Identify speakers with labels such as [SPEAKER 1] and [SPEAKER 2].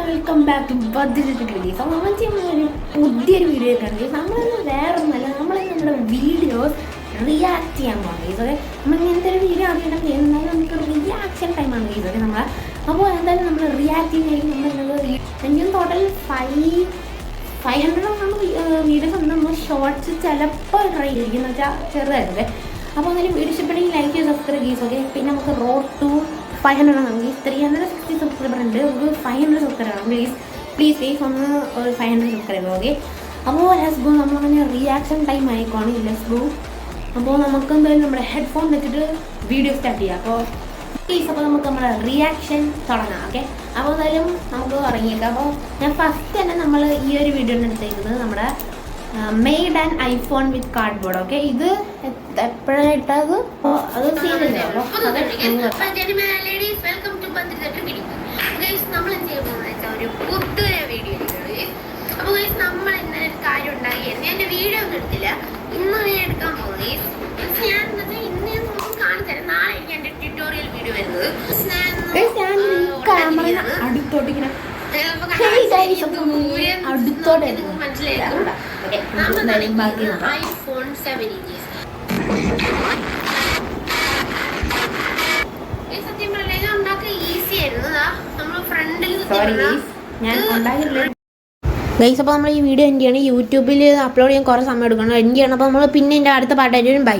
[SPEAKER 1] Welcome back to ബദ്രിസ്. പുതിയൊരു video കണ്ടു. നമ്മളൊന്ന് വേറെ ഒന്നല്ല, നമ്മളിന്ന് നമ്മുടെ വീഡിയോസ് റിയാക്ട് ചെയ്യാൻ പോകുന്നത്. ഓക്കെ, നമ്മൾ ഇങ്ങനത്തെ ഒരു വീഡിയോ ആദ്യം ചെയ്യുന്നതായി നമുക്ക് റിയാക്ഷൻ ടൈമാണ് ഓക്കെ നമ്മളെ. അപ്പോൾ എന്തായാലും നമ്മൾ റിയാക്ട് ചെയ്യുന്നതായിരിക്കും. എനിക്ക് ടോട്ടൽ 500 വീഡിയോസ് ഉണ്ട്. നമ്മൾ ഷോർട്സ് ചിലപ്പോൾ ട്രൈ ചെയ്തിരിക്കുന്ന വെച്ചാൽ ചെറുതായിട്ടൊക്കെ. അപ്പോൾ എന്തായാലും വീഡിയോ ഇഷ്ടപ്പെട്ടെങ്കിൽ ലൈക്ക് ചെയ്ത് സബ്സ്ക്രൈബ് ചെയ്യും. ഓക്കെ, പിന്നെ നമുക്ക് റോഡ് ടു 500 ആണെങ്കിൽ 360 സബ്സ്ക്രൈബർ ഉണ്ട്. നമുക്ക് 500 സബ്സ്ക്രൈബർ ആണ്. പ്ലീസ് ഒന്ന് ഒരു 500 സബ്സ്ക്രൈബർ. ഓക്കെ, അപ്പോൾ ലെറ്റ്സ് ഗോ. നമ്മളങ്ങനെ റിയാക്ഷൻ ടൈം ആയിക്കോണം. Let's go. അപ്പോൾ നമുക്ക് എന്തായാലും നമ്മുടെ ഹെഡ്ഫോൺ വെച്ചിട്ട് വീഡിയോ സ്റ്റാർട്ട് ചെയ്യാം. അപ്പോൾ നമുക്ക് നമ്മുടെ റിയാക്ഷൻ തുടങ്ങാം. ഓക്കെ, അപ്പോൾ എന്തായാലും നമുക്ക് തുടങ്ങിയേക്കാം. അപ്പോൾ ഞാൻ ഫസ്റ്റ് തന്നെ നമ്മൾ ഈ ഒരു വീഡിയോ എടുത്തേക്കുന്നത് നമ്മുടെ made and iPhone with cardboard. Okay, ഇത് എപ്പോഴാണ് ഇട്ടത്? അത് സീനില്ലേ?
[SPEAKER 2] അപ്പോൾ നമ്മൾ ഇന്നലെ ഒരു കാര്യം ഉണ്ടായിരുന്നു. എൻ്റെ വീഡിയോ ഒന്നും എടുത്തില്ല, ഇന്ന് ഞാൻ എടുക്കാൻ പോകുന്നത്. ഞാൻ ഇന്ന് ഞാൻ നോക്കി കാണിച്ചു തരാം. നാളെ എനിക്ക് എൻ്റെ ട്യൂട്ടോറിയൽ വീഡിയോ വരുന്നത്. ഐഫോൺ 7 സത്യം പറഞ്ഞാൽ ഉണ്ടാക്കാൻ ഈസി ആയിരുന്നു. നമ്മൾ ഫ്രണ്ടിൽ
[SPEAKER 1] ഞാൻ ഉണ്ടാക്കില്ല ഗൈസ്. അപ്പോൾ നമ്മൾ ഈ വീഡിയോ എന്ത് ചെയ്യണം, യൂട്യൂബിൽ അപ്ലോഡ് ചെയ്യാൻ കുറേ സമയം എടുക്കണം. എന്ത് ചെയ്യണം? അപ്പോൾ നമ്മൾ പിന്നെ എൻ്റെ അടുത്ത പാട്ടായിട്ടും ബൈ.